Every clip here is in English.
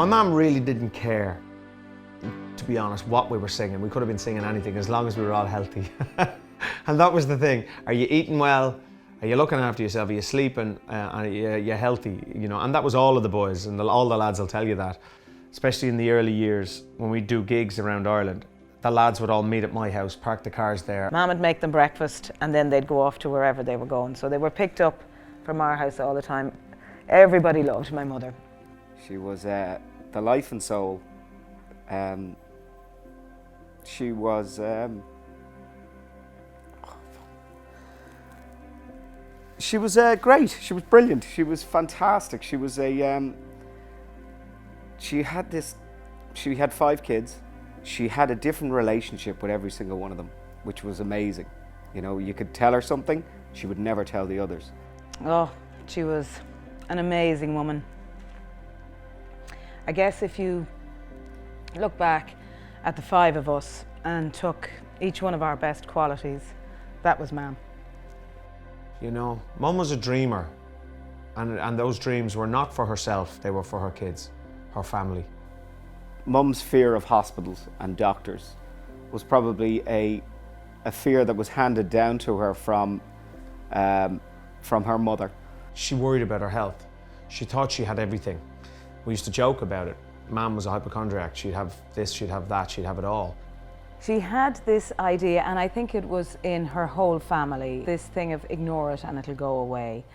My mum really didn't care, to be honest, what we were singing. We could have been singing anything as long as we were all healthy. And that was the thing. Are you eating well? Are you looking after yourself? Are you sleeping? Are you healthy? You know, and that was all of the boys, and all the lads will tell you that. Especially in the early years when we do gigs around Ireland. The lads would all meet at my house, park the cars there. Mum would make them breakfast and then they'd go off to wherever they were going. So they were picked up from our house all the time. Everybody loved my mother. She was the life and soul. She was great. She was brilliant. She was fantastic. She was she had 5 kids. She had a different relationship with every single one of them, which was amazing. You know, you could tell her something, she would never tell the others. Oh, she was an amazing woman. I guess if you look back at the 5 of us and took each one of our best qualities, that was Mam. You know, Mum was a dreamer, and those dreams were not for herself, they were for her kids, her family. Mum's fear of hospitals and doctors was probably a fear that was handed down to her from her mother. She worried about her health. She thought she had everything. We used to joke about it. Mam was a hypochondriac. She'd have this, she'd have that, she'd have it all. She had this idea, and I think it was in her whole family, this thing of ignore it and it'll go away.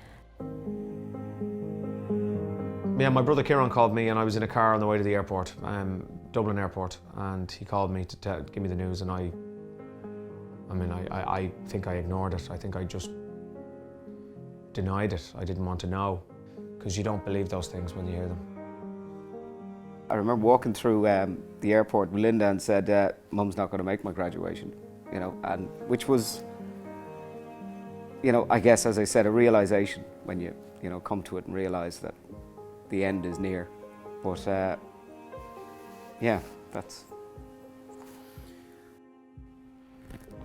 Yeah, my brother Kieran called me and I was in a car on the way to the airport, Dublin airport, and he called me to give me the news, and I think I ignored it. I think I just denied it. I didn't want to know, because you don't believe those things when you hear them. I remember walking through the airport with Linda and said, Mum's not going to make my graduation, you know, and which was, you know, I guess, as I said, a realization when you know, come to it and realize that the end is near. But yeah, that's...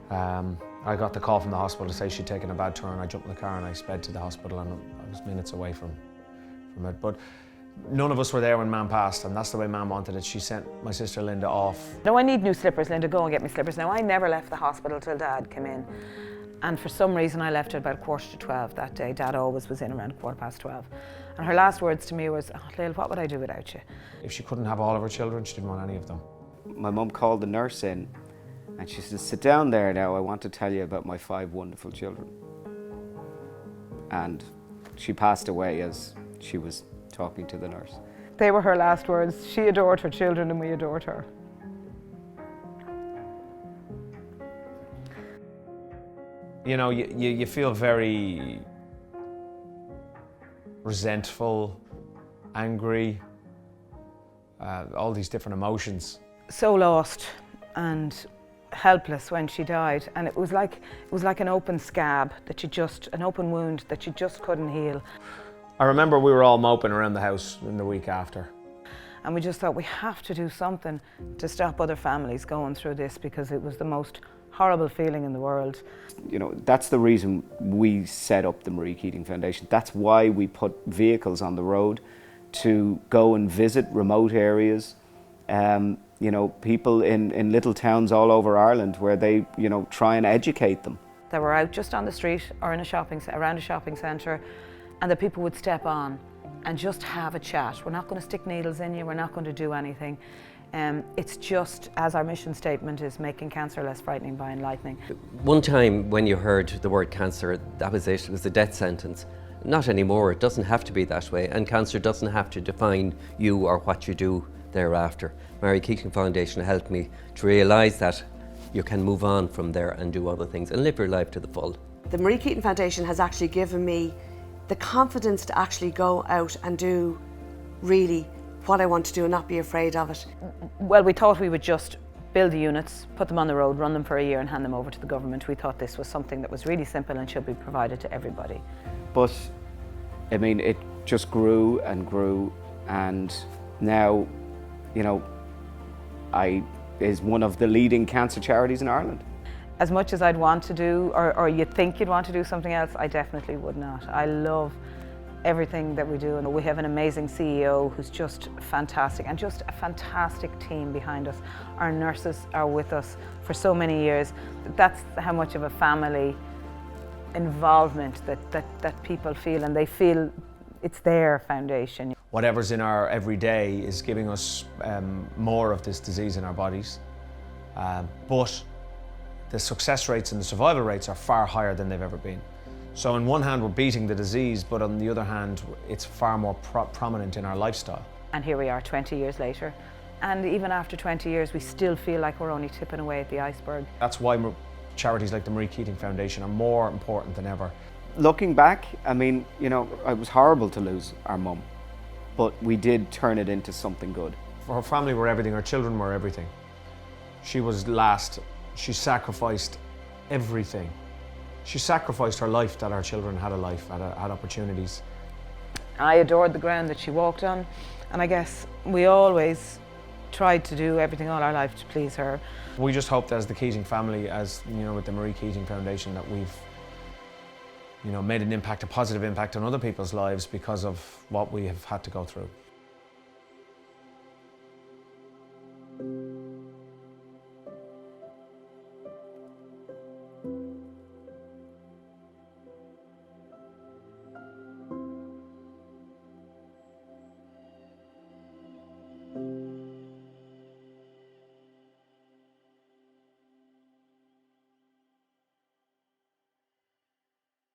I got the call from the hospital to say she'd taken a bad turn. I jumped in the car and I sped to the hospital, and I was minutes away from it. But none of us were there when Mam passed, and that's the way Mam wanted it. She sent my sister Linda off. No, I need new slippers, Linda, go and get me slippers. Now, I never left the hospital till Dad came in. And for some reason, I left at about 11:45 that day. Dad always was in around 12:15. And her last words to me was, "Oh, Lil, what would I do without you?" If she couldn't have all of her children, she didn't want any of them. My mum called the nurse in and she said, "Sit down there now, I want to tell you about my 5 wonderful children." And she passed away as she was talking to the nurse. They were her last words. She adored her children and we adored her. You know, you feel very resentful, angry, all these different emotions. So lost and helpless when she died, and it was like an open scab that an open wound that you just couldn't heal. I remember we were all moping around the house in the week after. And we just thought, we have to do something to stop other families going through this, because it was the most horrible feeling in the world. You know, that's the reason we set up the Marie Keating Foundation. That's why we put vehicles on the road to go and visit remote areas. You know, people in little towns all over Ireland, where they, you know, try and educate them. They were out just on the street or in around a shopping centre, and the people would step on and just have a chat. We're not going to stick needles in you, we're not going to do anything. It's just, as our mission statement is, making cancer less frightening by enlightening. One time when you heard the word cancer, that was it. It was a death sentence. Not anymore. It doesn't have to be that way, and cancer doesn't have to define you or what you do thereafter. Marie Keating Foundation helped me to realise that you can move on from there and do other things and live your life to the full. The Marie Keating Foundation has actually given me the confidence to actually go out and do really what I want to do and not be afraid of it. Well, we thought we would just build the units, put them on the road, run them for a year and hand them over to the government. We thought this was something that was really simple and should be provided to everybody. But, I mean, it just grew and grew, and now, you know, is one of the leading cancer charities in Ireland. As much as I'd want to do, or you'd think you'd want to do something else, I definitely would not. I love everything that we do. And we have an amazing CEO who's just fantastic, and just a fantastic team behind us. Our nurses are with us for so many years. That's how much of a family involvement that people feel, and they feel it's their foundation. Whatever's in our everyday is giving us more of this disease in our bodies, but the success rates and the survival rates are far higher than they've ever been. So on one hand we're beating the disease, but on the other hand it's far more prominent in our lifestyle. And here we are 20 years later, and even after 20 years we still feel like we're only tipping away at the iceberg. That's why charities like the Marie Keating Foundation are more important than ever. Looking back, I mean, you know, it was horrible to lose our mum, but we did turn it into something good. For her family were everything, her children were everything. She was last. She sacrificed everything. She sacrificed her life that our children had a life, had opportunities. I adored the ground that she walked on, and I guess we always tried to do everything all our life to please her. We just hoped as the Keating family, as you know, with the Marie Keating Foundation, that we've made an impact, a positive impact on other people's lives because of what we have had to go through.